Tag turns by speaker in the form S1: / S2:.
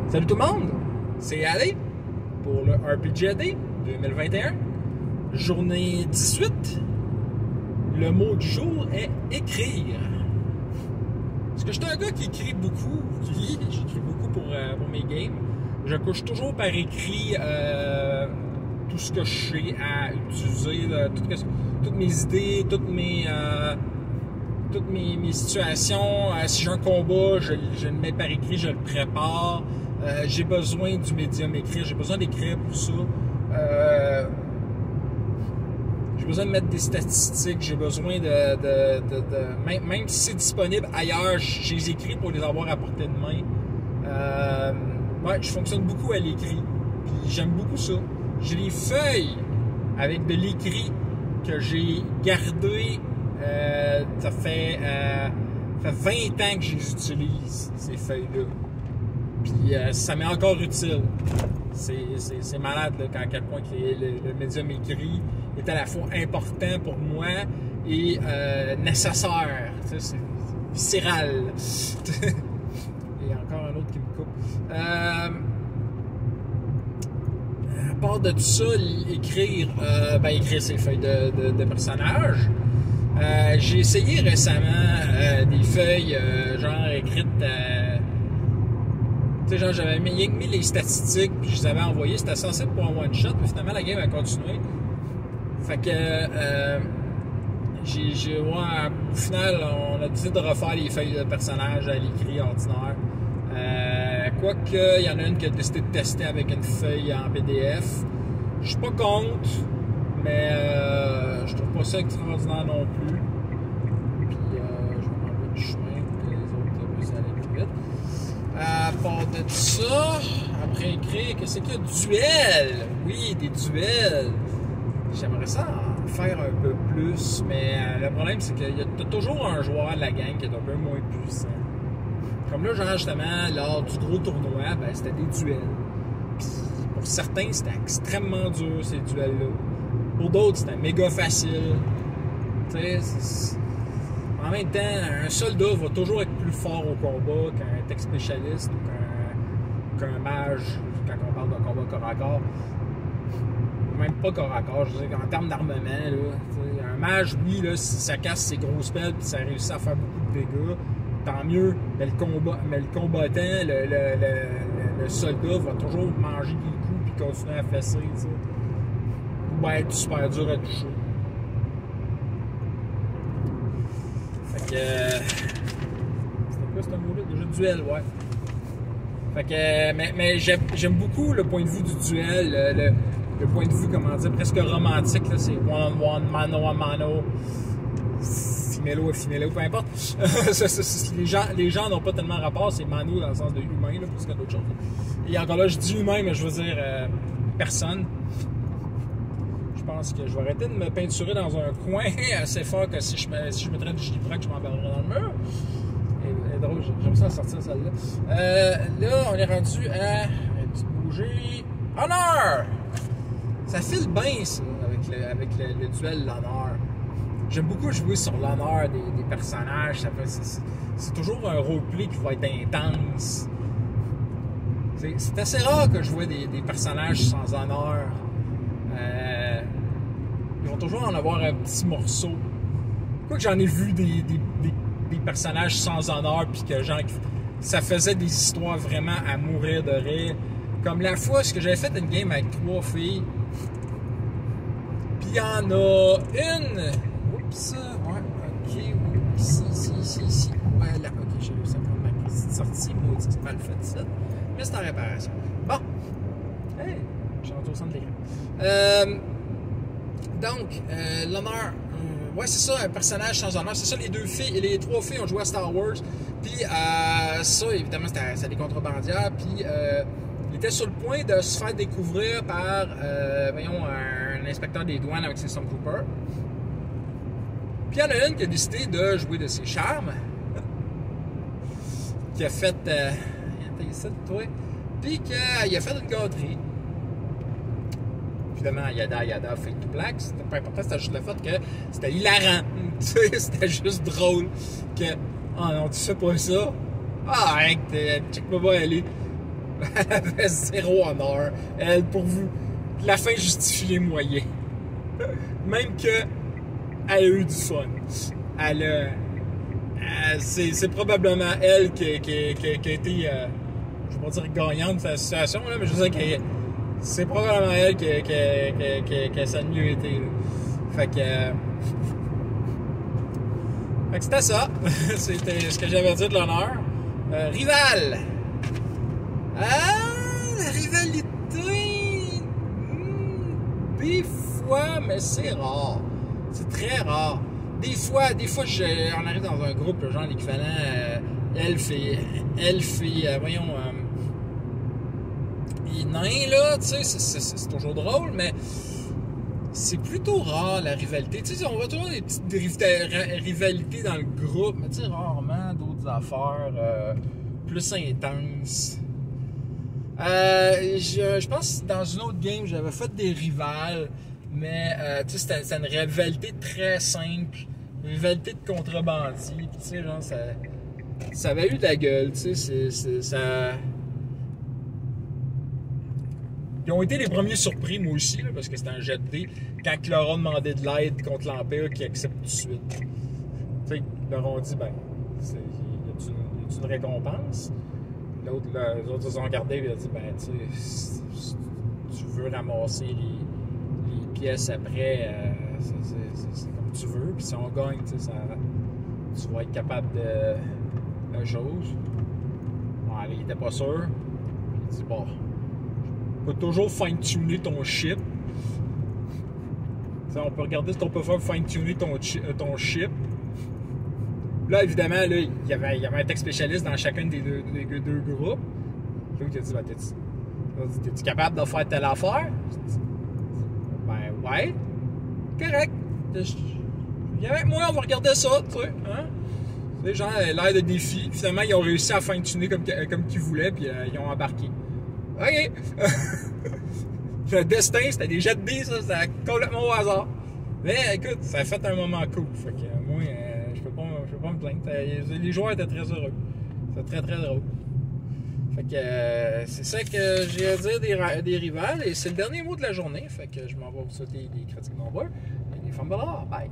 S1: Salut tout le monde, c'est Ali pour le RPGAD 2021, journée 18. Le mot du jour est écrire. Parce que je suis un gars qui écrit beaucoup, j'écris beaucoup pour mes games. Je couche toujours par écrit tout ce que je sais à utiliser, toutes mes idées, toutes mes situations. Si j'ai un combat, je le mets par écrit, je le prépare. J'ai besoin du médium écrire, j'ai besoin d'écrire pour ça. J'ai besoin de mettre des statistiques, j'ai besoin même si c'est disponible ailleurs, je les écris pour les avoir à portée de main. Ouais, je fonctionne beaucoup à l'écrit, puis j'aime beaucoup ça. J'ai des feuilles avec de l'écrit que j'ai gardé, ça fait 20 ans que je les utilise, ces feuilles-là. Puis ça m'est encore utile. C'est malade là, à quel point le médium écrit est à la fois important pour moi et nécessaire. C'est viscéral. Et encore un autre qui me coupe. À part de tout ça, écrire ses feuilles de personnages. J'ai essayé récemment des feuilles genre écrites. Tu sais, genre, j'avais mis les statistiques, puis je les avais envoyées. C'était censé être pour un one-shot, mais finalement, la game a continué. Fait que, au final, on a décidé de refaire les feuilles de personnages à l'écrit ordinaire. Quoique, il y en a une qui a décidé de tester avec une feuille en PDF. Je suis pas contre, mais je trouve pas ça extraordinaire non plus. Puis, je vais m'enlever du chemin pour que les autres puissent aller plus vite. À part de ça, après écrire, qu'est-ce qu'il y a? Duel! Oui, des duels! J'aimerais ça en faire un peu plus, mais le problème, c'est qu'il y a toujours un joueur de la gang qui est un peu moins puissant. Comme là, genre, justement, lors du gros tournoi, ben, c'était des duels. Puis, pour certains, c'était extrêmement dur, ces duels-là. Pour d'autres, c'était méga facile. Tu sais, en même temps, un soldat va toujours être plus fort au combat qu'un tech spécialiste ou qu'un mage quand on parle d'un combat corps à corps. Même pas corps à corps, je veux dire, en termes d'armement, là, un mage, oui, là, si ça casse ses gros spells et ça réussit à faire beaucoup de dégâts, tant mieux. Mais le combattant, le soldat va toujours manger des coups et continuer à fesser. T'sais. Ou bien être super dur à toucher. Fait que. C'était quoi ce mot-là? Déjà duel, ouais. Fait que. Mais j'aime beaucoup le point de vue du duel, le point de vue, comment dire, presque romantique, là, c'est one-on-one, mano-à-mano, femelo, peu importe. les gens n'ont pas tellement rapport, c'est mano dans le sens de humain, là, plus que d'autres choses. Et encore là, je dis humain, mais je veux dire personne. Je pense que je vais arrêter de me peinturer dans un coin assez fort que si je mettrais du Gilliprac, je m'emballerais dans le mur. Et drôle, j'aime ça sortir celle-là. Là, on est rendu à un petit bouger. Honneur! Ça file bien, ça, avec le duel l'honneur. J'aime beaucoup jouer sur l'honneur des personnages. C'est toujours un roleplay qui va être intense. C'est assez rare que je vois des personnages sans honneur. Ils vont toujours en avoir un petit morceau. Quoique j'en ai vu des personnages sans honneur, puis que genre, ça faisait des histoires vraiment à mourir de rire. Comme la fois, ce que j'avais fait une game avec 3 filles. Puis il y en a une. Oups, ouais, ok, oui, ici. Ouais, là, ok, j'ai réussi à prendre ma petite sortie. Maudit, c'est mal fait ça. Mais c'est en réparation. Bon. Hey, je suis rentré au centre de l'écran. Donc, l'honneur. Ouais, c'est ça, un personnage sans honneur. C'est ça, les 3 filles ont joué à Star Wars. Puis, ça, évidemment, c'était des contrebandières. Puis, il était sur le point de se faire découvrir par, un inspecteur des douanes avec ses Stormtroopers. Puis, il y en a une qui a décidé de jouer de ses charmes. Qui a fait... Puis, qu'il a fait une gâterie. Évidemment, Yada, Fake to Black, c'était pas important, c'était juste le fait que c'était hilarant. C'était juste drôle. Que, oh non, tu fais pas ça. Ah, check-moi pas aller. Elle avait zéro honneur. Elle, pour vous, la fin justifie les moyens. Même que elle a eu du fun. Elle a... c'est probablement elle qui a été, je vais pas dire gagnante de la situation, là, mais je veux dire que c'est probablement elle qui ça a mieux été. Là. Fait que c'était ça. C'était ce que j'avais dit de l'honneur. Rival. La rivalité. Des fois, mais c'est rare. C'est très rare. Des fois, on arrive dans un groupe, genre l'équivalent Elf et voyons, nain, là, tu sais, c'est toujours drôle, mais c'est plutôt rare la rivalité. Tu sais, on va toujours des petites rivalités dans le groupe, mais tu sais, rarement d'autres affaires plus intenses. Je pense que dans une autre game, j'avais fait des rivales. Mais tu sais, c'était une rivalité très simple, une rivalité de contrebandiers, puis tu sais, genre, ça avait eu de la gueule, tu sais, ça... Ils ont été les premiers surpris, moi aussi, là, parce que c'était un jet de dés, quand Clara demandait de l'aide contre l'Empire, qui accepte tout de suite. Tu sais, ils leur ont dit, ben, y a-t-il une récompense? Les autres se sont regardés et ils ont dit, ben, tu sais, si tu veux ramasser les pièces après, c'est comme tu veux. Puis si on gagne, tu vas être capable de chose. Bon, il était pas sûr. Puis il dit, bon, tu peux toujours fine-tuner ton ship. T'sais, on peut regarder si on peut faire fine-tuner ton ship. Là, évidemment, là, il y avait un tech spécialiste dans chacun des deux groupes. Là, il a dit, ben, t'es-tu capable de faire telle affaire? Ben, ouais. Correct. Viens avec moi, on va regarder ça, tu sais. Hein? Les gens avaient l'air de défi. Finalement, ils ont réussi à fine-tuner comme qu'ils voulaient, puis ils ont embarqué. OK. Le destin, c'était des jets de dés, ça, c'était complètement au hasard. Mais écoute, ça a fait un moment cool. Fait que moi, je peux pas me plaindre. Les joueurs étaient très heureux. C'était très, très drôle. Fait que c'est ça que j'ai à dire des rivales. Et c'est le dernier mot de la journée. Fait que je m'en vais vous souhaiter des critiques nombreux et des femmes de l'or. Bye!